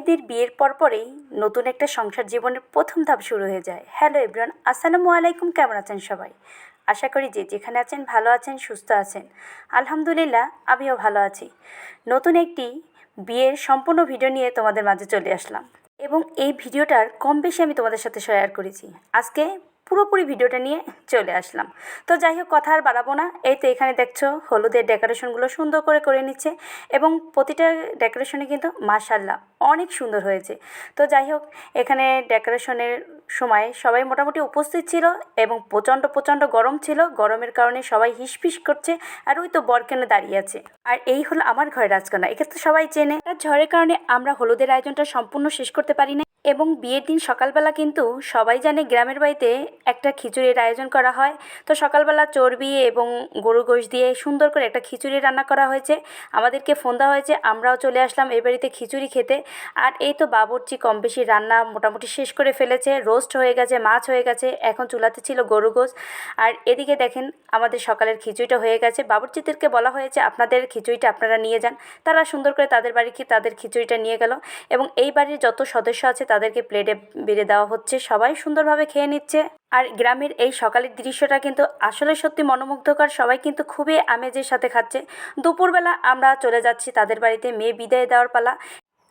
মেয়েদের বিয়ের পরেই নতুন একটা সংসার জীবনের প্রথম ধাপ শুরু হয়ে যায়। হ্যালো এভরিওয়ান, আসসালামু আলাইকুম। কেমন আছেন সবাই? আশা করি যে যেখানে আছেন ভালো আছেন, সুস্থ আছেন। আলহামদুলিল্লাহ, আমিও ভালো আছি। নতুন একটি বিয়ের সম্পূর্ণ ভিডিও নিয়ে তোমাদের মাঝে চলে আসলাম এবং এই ভিডিওটার কম বেশি আমি তোমাদের সাথে শেয়ার করেছি। আজকে পুরোপুরি ভিডিওটা নিয়ে চলে আসলাম। তো যাই হোক, কথা আর বাড়াবো না। এই তো এখানে দেখছো হলুদের ডেকোরেশনগুলো সুন্দর করে নিচ্ছে এবং প্রতিটা ডেকোরেশনে কিন্তু মাশাআল্লাহ অনেক সুন্দর হয়েছে। তো যাই হোক, এখানে ডেকোরেশনের সময় সবাই মোটামুটি উপস্থিত ছিল এবং প্রচণ্ড গরম ছিল। গরমের কারণে সবাই হিসফিস করছে আর ওই তো বরকনে দাঁড়িয়ে আছে। আর এই হলো আমার ঘরের রাজকন্যা, একে তো সবাই চেনে। আর ঝড়ের কারণে আমরা হলুদের আয়োজনটা সম্পূর্ণ শেষ করতে পারি না এবং বিয়ের দিন সকালবেলা কিন্তু সবাই জানে গ্রামের বাড়িতে একটা খিচুড়ির আয়োজন করা হয়। তো সকালবেলা চর্বি এবং গরু গোশ দিয়ে সুন্দর করে একটা খিচুড়ি রান্না করা হয়েছে। আমাদেরকে ফোন দেওয়া হয়েছে, আমরাও চলে আসলাম এই বাড়িতে খিচুড়ি খেতে। আর এই তো বাবুর্চি কম বেশি রান্না মোটামুটি শেষ করে ফেলেছে। রোস্ট হয়ে গেছে, মাছ হয়ে গেছে, এখন চুলাতে ছিল গরু গোশ। আর এদিকে দেখেন আমাদের সকালের খিচুড়িটা হয়ে গেছে। বাবুর্চিদেরকে বলা হয়েছে আপনাদের খিচুড়িটা আপনারা নিয়ে যান। তারা সুন্দর করে তাদের বাড়ি কি তাদের খিচুড়িটা নিয়ে গেল এবং এই বাড়ির যত সদস্য আছে তাদেরকে প্লেটে বেড়ে দেওয়া হচ্ছে। সবাই সুন্দরভাবে খেয়ে নিচ্ছে। আর গ্রামের এই সকালের দৃশ্যটা কিন্তু আসলে সত্যি মনোমুগ্ধকর। সবাই কিন্তু খুবই আমেজের সাথে খাচ্ছে। দুপুরবেলা আমরা চলে যাচ্ছি তাদের বাড়িতে, মেয়ে বিদায় দেওয়ার পালা।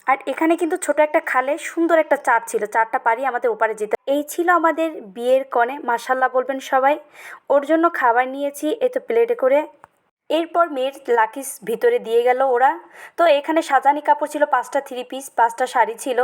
আর এখানে কিন্তু ছোট একটা খালে সুন্দর একটা চার ছিল, চারটা পাড়ি আমাদের ওপারে যেতে। এই ছিল আমাদের বিয়ের কনে। মাশাল্লাহ বলবেন সবাই। ওর জন্য খাবার নিয়েছি এই তো প্লেটে করে। এরপর মেয়ের লাকিস ভিতরে দিয়ে গেল ওরা। তো এখানে সাজানি কাপড় ছিল 5টা 3 পিস, 5টা শাড়ি ছিল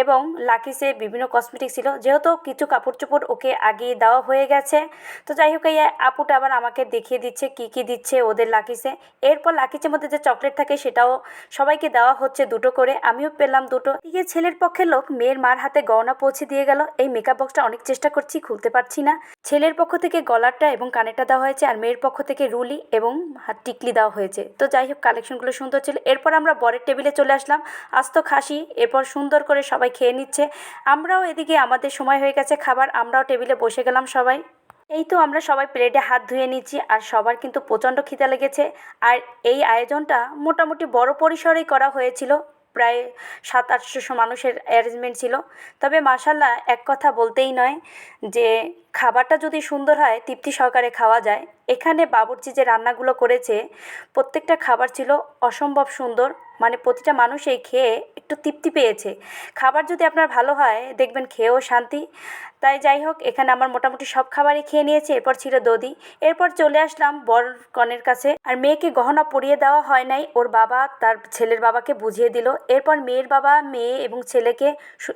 এবং লাকিসে বিভিন্ন কসমেটিক ছিল। যেহেতু কিছু কাপড় চোপড় ওকে আগে দেওয়া হয়ে গেছে। তো যাই হোক, এই আপুটা আবার আমাকে দেখিয়ে দিচ্ছে কি দিচ্ছে ওদের লাকিসে। এরপর লাকিসের মধ্যে যে চকলেট থাকে সেটাও সবাইকে দেওয়া হচ্ছে 2টো করে, আমিও পেলাম 2টো। এদিকে ছেলের পক্ষের লোক মেয়ের মার হাতে গয়না পৌঁছে দিয়ে গেল। এই মেকআপ বক্সটা অনেক চেষ্টা করছি, খুলতে পারছি না। ছেলের পক্ষ থেকে গলারটা এবং কানেরটা দেওয়া হয়েছে আর মেয়ের পক্ষ থেকে রুলি এবং টিকলি দেওয়া হয়েছে। তো যাই হোক, কালেকশনগুলো সুন্দর ছিল। এরপর আমরা বরের টেবিলে চলে আসলাম, আস্ত খাসি। এরপর সুন্দর করে সবাই খেয়ে নিচ্ছে। আমরাও এদিকে আমাদের সময় হয়ে গেছে খাবার, আমরাও টেবিলে বসে গেলাম সবাই। এই তো আমরা সবাই প্লেটে হাত ধুয়ে নিচ্ছি আর সবার কিন্তু প্রচণ্ড খিদে লেগেছে। আর এই আয়োজনটা মোটামুটি বড় পরিসরেই করা হয়েছিল, প্রায় 700-800 মানুষের অ্যারেঞ্জমেন্ট ছিল। তবে মাশাল্লাহ এক কথা বলতেই নয় যে খাবারটা যদি সুন্দর হয় তৃপ্তি সহকারে খাওয়া যায়। এখানে বাবুর্চি যে রান্নাগুলো করেছে প্রত্যেকটা খাবার ছিল অসম্ভব সুন্দর, মানে প্রতিটা মানুষ এই খেয়ে একটু তৃপ্তি পেয়েছে। খাবার যদি আপনার ভালো হয় দেখবেন খেয়েও শান্তি। তাই যাই হোক, এখানে আমার মোটামুটি সব খাবারই খেয়ে নিয়েছে। এরপর ছিল দধি। এরপর চলে আসলাম বর কনের কাছে। আর মেয়েকে গহনা পরিয়ে দেওয়া হয় নাই, ওর বাবা তার ছেলের বাবাকে বুঝিয়ে দিল। এরপর মেয়ের বাবা মেয়ে এবং ছেলেকে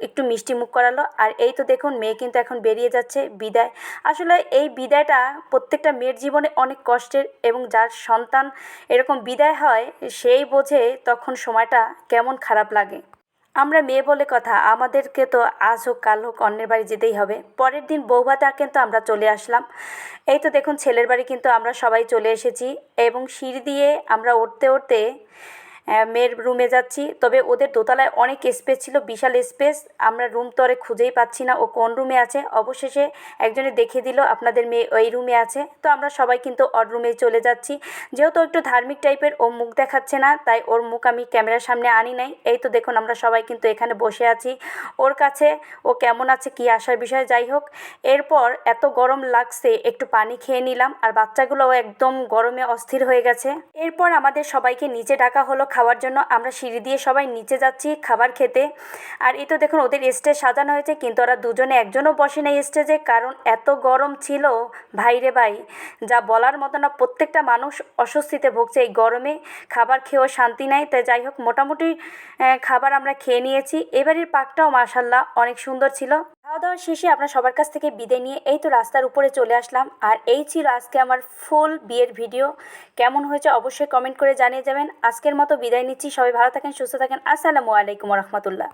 একটু মিষ্টি মুখ করালো। আর এই তো দেখুন মেয়ে কিন্তু এখন বেরিয়ে যাচ্ছে বিদায়। আসলে এই বিদায়টা প্রত্যেকটা মেয়ের জীবনে অনেক কষ্টের এবং যার সন্তান এরকম বিদায় হয় সেই বোঝে তখন সময়টা কেমন খারাপ লাগে। আমরা মেয়ে বলে কথা, আমাদেরকে তো আজ হোক কাল হোক অন্যের বাড়ি যেতেই হবে। পরের দিন বৌভাতে কিন্তু আমরা চলে আসলাম। এই তো দেখুন ছেলের বাড়ি কিন্তু আমরা সবাই চলে এসেছি এবং সিঁড়ি দিয়ে আমরা উঠতে মেয়ের রুমে যাচ্ছি। তবে ওদের দোতলায় অনেক স্পেস ছিল, বিশাল স্পেস। আমরা রুম তো আর খুঁজেই পাচ্ছি না ও কোন রুমে আছে। অবশেষে একজনে দেখিয়ে দিল আপনাদের মেয়ে ওই রুমে আছে। তো আমরা সবাই কিন্তু ওর রুমে চলে যাচ্ছি। যেহেতু একটু ধার্মিক টাইপের, ও মুখ দেখাচ্ছে না, তাই ওর মুখ আমি ক্যামেরার সামনে আনি নাই। এই তো দেখুন আমরা সবাই কিন্তু এখানে বসে আছি ওর কাছে। ও কেমন আছে কি আসার বিষয়। যাই হোক, এরপর এত গরম লাগছে একটু পানি খেয়ে নিলাম আর বাচ্চাগুলোও একদম গরমে অস্থির হয়ে গেছে। এরপর আমাদের সবাইকে নিচে ডাকা হলো খাওয়ার জন্য। আমরা সিঁড়ি দিয়ে সবাই নিচে যাচ্ছি খাবার খেতে। আর এই তো দেখুন ওদের স্টেজ সাজানো হয়েছে, কিন্তু ওরা দুজনে একজনও বসে নেই স্টেজে, কারণ এত গরম ছিল ভাই রে ভাই, যা বলার মতো না। প্রত্যেকটা মানুষ অস্বস্তিতে ভুগছে এই গরমে, খাবার খেয়েও শান্তি নাই। তাই যাই হোক, মোটামুটি খাবার আমরা খেয়ে নিয়েছি। এবারের পাকটাও মাশাল্লাহ অনেক সুন্দর ছিল। খাওয়া দাওয়া শেষে আমরা সবার কাছ থেকে বিদায় নিয়ে এই তো রাস্তার উপরে চলে আসলাম। আর এই ছিল আজকে আমার ফুল বিয়ের ভিডিও। কেমন হয়েছে অবশ্যই কমেন্ট করে জানিয়ে যাবেন। আজকের মতো বিদায় নিচ্ছি। সবাই ভালো থাকেন, সুস্থ থাকেন। আসসালামু আলাইকুম রহমতুল্লাহ।